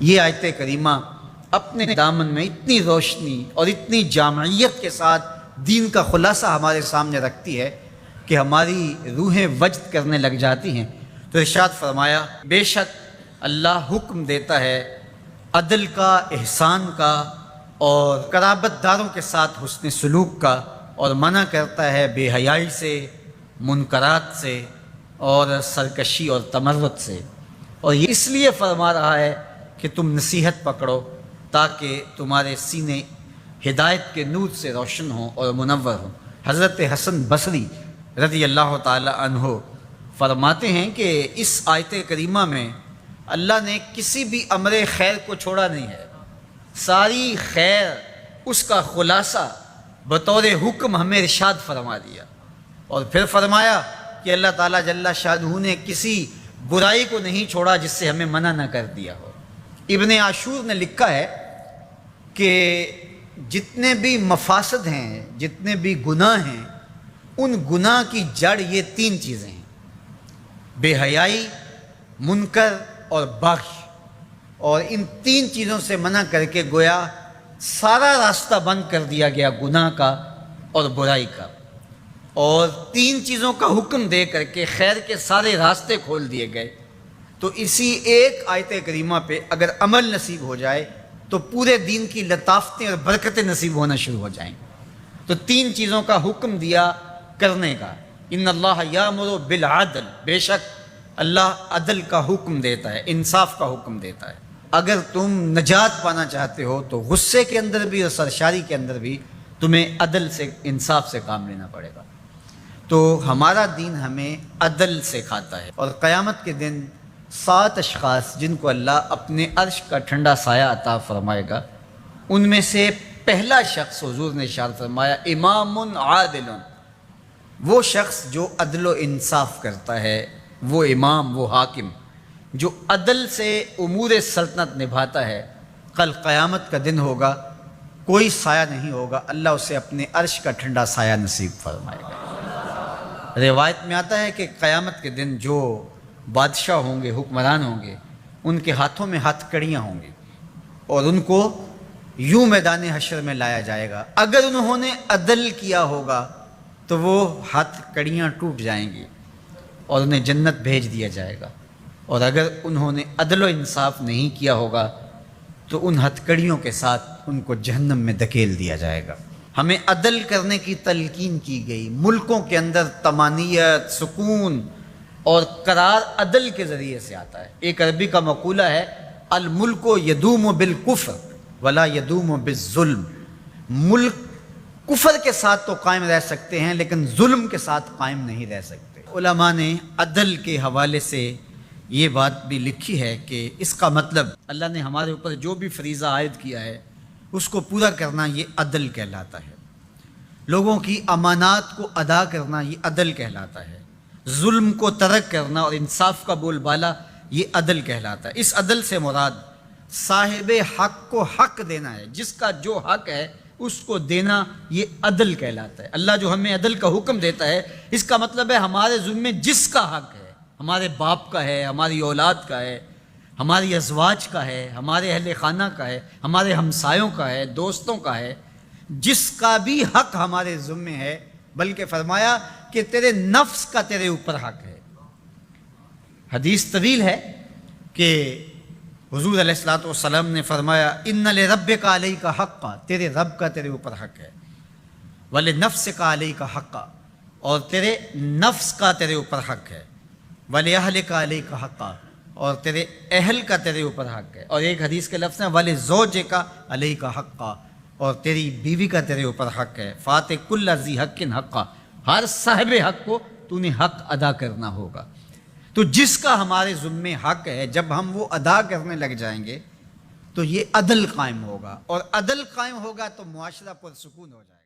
یہ آیت کریمہ اپنے دامن میں اتنی روشنی اور اتنی جامعیت کے ساتھ دین کا خلاصہ ہمارے سامنے رکھتی ہے کہ ہماری روحیں وجد کرنے لگ جاتی ہیں۔ تو ارشاد فرمایا، بے شک اللہ حکم دیتا ہے عدل کا، احسان کا اور قرابت داروں کے ساتھ حسن سلوک کا، اور منع کرتا ہے بے حیائی سے، منکرات سے اور سرکشی اور تمرد سے۔ اور یہ اس لیے فرما رہا ہے کہ تم نصیحت پکڑو تاکہ تمہارے سینے ہدایت کے نور سے روشن ہوں اور منور ہوں۔ حضرت حسن بصری رضی اللہ تعالی عنہ فرماتے ہیں کہ اس آیت کریمہ میں اللہ نے کسی بھی امر خیر کو چھوڑا نہیں ہے، ساری خیر اس کا خلاصہ بطور حکم ہمیں ارشاد فرما دیا، اور پھر فرمایا کہ اللہ تعالیٰ جل شانہ نے کسی برائی کو نہیں چھوڑا جس سے ہمیں منع نہ کر دیا ہو۔ ابن عاشور نے لکھا ہے کہ جتنے بھی مفاسد ہیں، جتنے بھی گناہ ہیں، ان گناہ کی جڑ یہ تین چیزیں ہیں: بے حیائی، منکر اور بغی۔ اور ان تین چیزوں سے منع کر کے گویا سارا راستہ بند کر دیا گیا گناہ کا اور برائی کا، اور تین چیزوں کا حکم دے کر کے خیر کے سارے راستے کھول دیے گئے۔ تو اسی ایک آیت کریمہ پہ اگر عمل نصیب ہو جائے تو پورے دین کی لطافتیں اور برکتیں نصیب ہونا شروع ہو جائیں۔ تو تین چیزوں کا حکم دیا کرنے کا، ان اللہ یامر بالعدل، بے شک اللہ عدل کا حکم دیتا ہے، انصاف کا حکم دیتا ہے۔ اگر تم نجات پانا چاہتے ہو تو غصے کے اندر بھی اور سرشاری کے اندر بھی تمہیں عدل سے، انصاف سے کام لینا پڑے گا۔ تو ہمارا دین ہمیں عدل سکھاتا ہے، اور قیامت کے دن 7 اشخاص جن کو اللہ اپنے عرش کا ٹھنڈا سایہ عطا فرمائے گا، ان میں سے پہلا شخص حضور نے ارشاد فرمایا امام عادل، وہ شخص جو عدل و انصاف کرتا ہے، وہ امام، وہ حاکم جو عدل سے امور سلطنت نبھاتا ہے، کل قیامت کا دن ہوگا، کوئی سایہ نہیں ہوگا، اللہ اسے اپنے عرش کا ٹھنڈا سایہ نصیب فرمائے گا۔ روایت میں آتا ہے کہ قیامت کے دن جو بادشاہ ہوں گے، حکمران ہوں گے، ان کے ہاتھوں میں ہتھ کڑیاں ہوں گی، اور ان کو یوں میدان حشر میں لایا جائے گا۔ اگر انہوں نے عدل کیا ہوگا تو وہ ہتھ کڑیاں ٹوٹ جائیں گی اور انہیں جنت بھیج دیا جائے گا، اور اگر انہوں نے عدل و انصاف نہیں کیا ہوگا تو ان ہتھ کڑیوں کے ساتھ ان کو جہنم میں دھکیل دیا جائے گا۔ ہمیں عدل کرنے کی تلقین کی گئی۔ ملکوں کے اندر طمانینت، سکون اور قرار عدل کے ذریعے سے آتا ہے۔ ایک عربی کا مقولہ ہے، الملک یدوم بالکفر ولا یدوم بالظلم۔ ملک کفر کے ساتھ تو قائم رہ سکتے ہیں لیکن ظلم کے ساتھ قائم نہیں رہ سکتے۔ علماء نے عدل کے حوالے سے یہ بات بھی لکھی ہے کہ اس کا مطلب اللہ نے ہمارے اوپر جو بھی فریضہ عائد کیا ہے اس کو پورا کرنا یہ عدل کہلاتا ہے۔ لوگوں کی امانات کو ادا کرنا یہ عدل کہلاتا ہے۔ ظلم کو ترک کرنا اور انصاف کا بول بالا یہ عدل کہلاتا ہے۔ اس عدل سے مراد صاحب حق کو حق دینا ہے، جس کا جو حق ہے اس کو دینا یہ عدل کہلاتا ہے۔ اللہ جو ہمیں عدل کا حکم دیتا ہے، اس کا مطلب ہے ہمارے ذمے جس کا حق ہے، ہمارے باپ کا ہے، ہماری اولاد کا ہے، ہماری ازواج کا ہے، ہمارے اہل خانہ کا ہے، ہمارے ہمسایوں کا ہے، دوستوں کا ہے، جس کا بھی حق ہمارے ذمے ہے، بلکہ فرمایا کہ تیرے نفس کا تیرے اوپر حق ہے۔ حدیث طویل ہے کہ حضور علیہ الصلوۃ والسلام نے فرمایا ان لربک علیک حقا، تیرے رب کا تیرے اوپر حق ہے، ولنفسک علیک حقا، اور تیرے نفس کا تیرے اوپر حق ہے، ولأہلک علیک حقا، اور تیرے اہل کا تیرے اوپر حق ہے، اور ایک حدیث کے لفظ ہیں ولزوجک علیک حقا، اور تیری بیوی کا تیرے اوپر حق ہے، فاتح کل ذی حق حقا، ہر صاحب حق کو تو نے حق ادا کرنا ہوگا۔ تو جس کا ہمارے ذمے حق ہے، جب ہم وہ ادا کرنے لگ جائیں گے تو یہ عدل قائم ہوگا، اور عدل قائم ہوگا تو معاشرہ پرسکون ہو جائے گا۔